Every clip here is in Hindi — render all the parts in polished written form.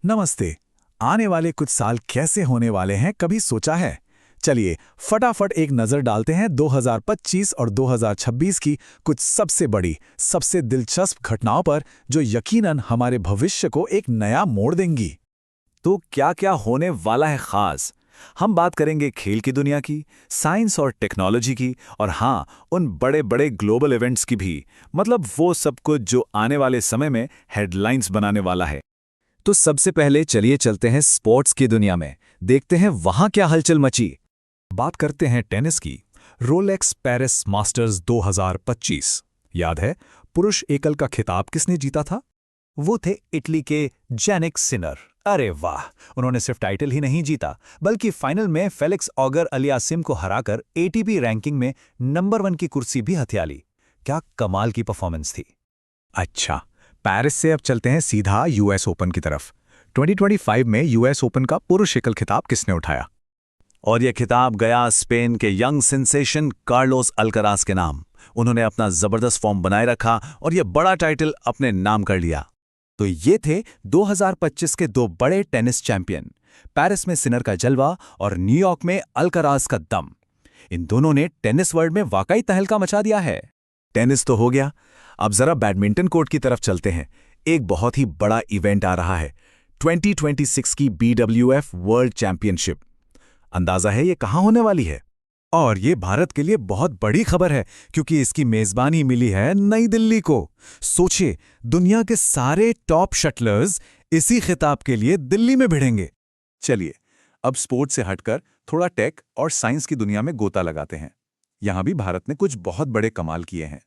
नमस्ते। आने वाले कुछ साल कैसे होने वाले हैं, कभी सोचा है? चलिए फटाफट एक नज़र डालते हैं 2025 और 2026 की कुछ सबसे बड़ी, सबसे दिलचस्प घटनाओं पर जो यकीनन हमारे भविष्य को एक नया मोड़ देंगी। तो क्या क्या होने वाला है खास? हम बात करेंगे खेल की दुनिया की, साइंस और टेक्नोलॉजी की, और हाँ, उन बड़े बड़े ग्लोबल इवेंट्स की भी। मतलब वो सब कुछ जो आने वाले समय में हेडलाइंस बनाने वाला है। तो सबसे पहले चलिए चलते हैं स्पोर्ट्स की दुनिया में, देखते हैं वहां क्या हलचल मची। बात करते हैं टेनिस की। रोलेक्स पेरिस मास्टर्स 2025 याद है? पुरुष एकल का खिताब किसने जीता था? वो थे इटली के जेनिक सिनर। अरे वाह, उन्होंने सिर्फ टाइटल ही नहीं जीता, बल्कि फाइनल में फेलिक्स ऑगर अलियासिम को हराकर एटीपी रैंकिंग में नंबर 1 की कुर्सी भी हथिया ली। क्या कमाल की परफॉर्मेंस थी। अच्छा, पेरिस से अब चलते हैं सीधा यूएस ओपन की तरफ। 2025 में यूएस ओपन का पुरुष एकल खिताब किसने उठाया? और यह खिताब गया स्पेन के यंग सेंसेशन कार्लोस अल्कराज के नाम। उन्होंने अपना जबरदस्त फॉर्म बनाए रखा और यह बड़ा टाइटल अपने नाम कर लिया। तो ये थे 2025 के दो बड़े टेनिस चैंपियन, पेरिस में सिनर का जलवा और न्यूयॉर्क में अल्कराज का दम। इन दोनों ने टेनिस वर्ल्ड में वाकई तहलका मचा दिया है। टेनिस तो हो गया, अब जरा बैडमिंटन कोर्ट की तरफ चलते हैं। एक बहुत ही बड़ा इवेंट आ रहा है, 2026 की BWF वर्ल्ड चैंपियनशिप। अंदाजा है ये कहाँ होने वाली है? और ये भारत के लिए बहुत बड़ी खबर है, क्योंकि इसकी मेजबानी मिली है नई दिल्ली को। सोचिए, दुनिया के सारे टॉप शटलर्स इसी खिताब के लिए दिल्ली में भिड़ेंगे। चलिए अब स्पोर्ट्स से हटकर थोड़ा टेक और साइंस की दुनिया में गोता लगाते हैं। यहां भी भारत ने कुछ बहुत बड़े कमाल किए हैं।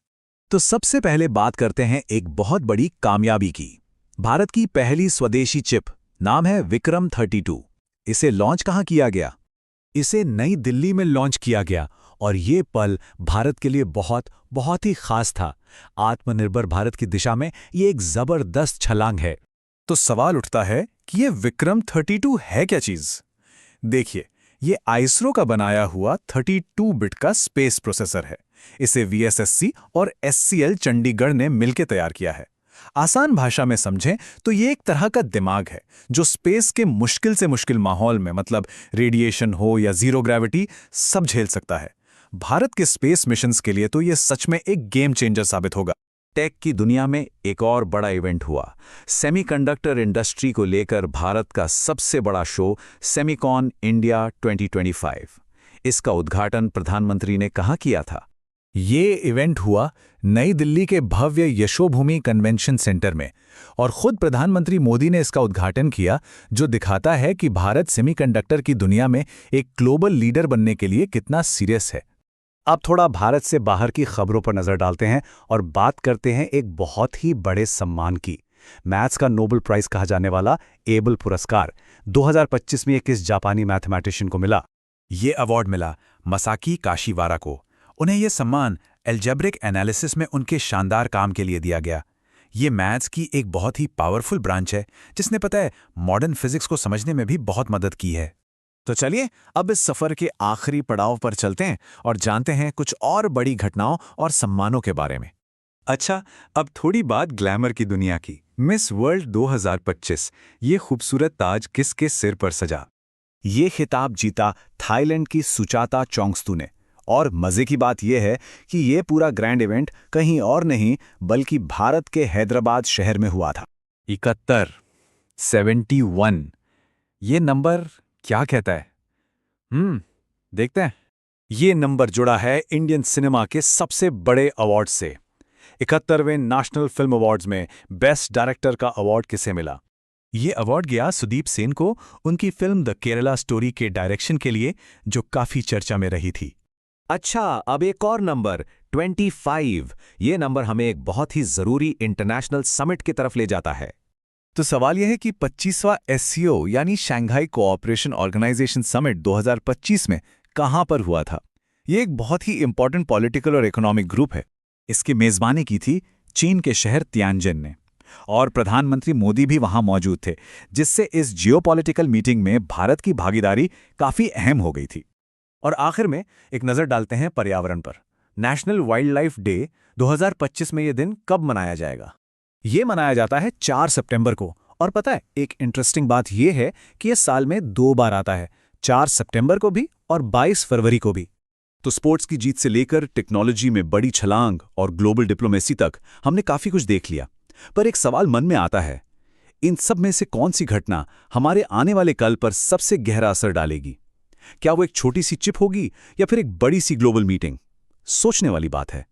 तो सबसे पहले बात करते हैं एक बहुत बड़ी कामयाबी की। भारत की पहली स्वदेशी चिप, नाम है विक्रम 32। इसे लॉन्च कहाँ किया गया? इसे नई दिल्ली में लॉन्च किया गया, और ये पल भारत के लिए बहुत ही खास था। आत्मनिर्भर भारत की दिशा में ये एक जबरदस्त छलांग है। तो सवाल उठता है कि ये विक्रम 32 है क्या चीज? देखिए, ये आइसरो का बनाया हुआ 32 बिट का स्पेस प्रोसेसर है। इसे VSSC और SCL चंडीगढ़ ने मिलकर तैयार किया है। आसान भाषा में समझें तो ये एक तरह का दिमाग है जो स्पेस के मुश्किल से मुश्किल माहौल में, मतलब रेडिएशन हो या जीरो ग्रेविटी, सब झेल सकता है। भारत के स्पेस मिशंस के लिए तो ये सच में एक गेम चेंजर साबित होगा। टेक की दुनिया में एक और बड़ा इवेंट हुआ। सेमीकंडक्टर इंडस्ट्री को लेकर भारत का सबसे बड़ा शो सेमिकॉन इंडिया 2025। इसका उद्घाटन प्रधानमंत्री ने कहाँ किया था? ये इवेंट हुआ नई दिल्ली के भव्य यशोभूमि कन्वेंशन सेंटर में, और खुद प्रधानमंत्री मोदी ने इसका उद्घाटन किया, जो दिखाता है कि भारत सेमीकंडक्टर की दुनिया में एक ग्लोबल लीडर बनने के लिए कितना सीरियस है। अब थोड़ा भारत से बाहर की खबरों पर नजर डालते हैं और बात करते हैं एक बहुत ही बड़े सम्मान की। मैथ्स का नोबेल प्राइज कहा जाने वाला एबल पुरस्कार 2025 में किस जापानी मैथमेटिशियन को मिला? ये अवार्ड मिला मसाकी काशीवारा को। उन्हें यह सम्मान एल्जेब्रिक एनालिसिस में उनके शानदार काम के लिए दिया गया। ये मैथ्स की एक बहुत ही पावरफुल ब्रांच है, जिसने पता है मॉडर्न फिजिक्स को समझने में भी बहुत मदद की है। तो चलिए अब इस सफर के आखिरी पड़ाव पर चलते हैं और जानते हैं कुछ और बड़ी घटनाओं और सम्मानों के बारे में। अच्छा, अब थोड़ी बात ग्लैमर की दुनिया की। मिस वर्ल्ड 2025, ये खूबसूरत ताज किसके सिर पर सजा? ये खिताब जीता थाईलैंड की सुचाता चोंगस्तू ने। और मजे की बात यह है कि ये पूरा ग्रैंड इवेंट कहीं और नहीं बल्कि भारत के हैदराबाद शहर में हुआ था। 71 ये नंबर क्या कहता है? देखते हैं। ये नंबर जुड़ा है इंडियन सिनेमा के सबसे बड़े अवार्ड से। 71वें नेशनल फिल्म अवार्ड्स में बेस्ट डायरेक्टर का अवार्ड किसे मिला? ये अवार्ड गया सुदीप सेन को, उनकी फिल्म द केरला स्टोरी के डायरेक्शन के लिए, जो काफी चर्चा में रही थी। अच्छा, अब एक और नंबर 25। ये नंबर हमें एक बहुत ही जरूरी इंटरनेशनल समिट की तरफ ले जाता है। तो सवाल यह है कि 25वां SCO यानी शंघाई कोऑपरेशन ऑर्गेनाइजेशन समिट 2025 में कहां पर हुआ था? ये एक बहुत ही इंपॉर्टेंट पॉलिटिकल और इकोनॉमिक ग्रुप है। इसकी मेजबानी की थी चीन के शहर तियानजिन ने, और प्रधानमंत्री मोदी भी वहां मौजूद थे, जिससे इस जियोपॉलिटिकल मीटिंग में भारत की भागीदारी काफी अहम हो गई थी। और आखिर में एक नजर डालते हैं पर्यावरण पर। नेशनल वाइल्ड लाइफ डे 2025 में यह दिन कब मनाया जाएगा? ये मनाया जाता है 4 सितंबर को, और पता है, एक इंटरेस्टिंग बात यह है कि यह साल में 2 बार आता है, 4 सितंबर को भी और 22 फरवरी को भी। तो स्पोर्ट्स की जीत से लेकर टेक्नोलॉजी में बड़ी छलांग और ग्लोबल डिप्लोमेसी तक हमने काफी कुछ देख लिया। पर एक सवाल मन में आता है, इन सब में से कौन सी घटना हमारे आने वाले कल पर सबसे गहरा असर डालेगी? क्या वो एक छोटी सी चिप होगी या फिर एक बड़ी सी ग्लोबल मीटिंग? सोचने वाली बात है।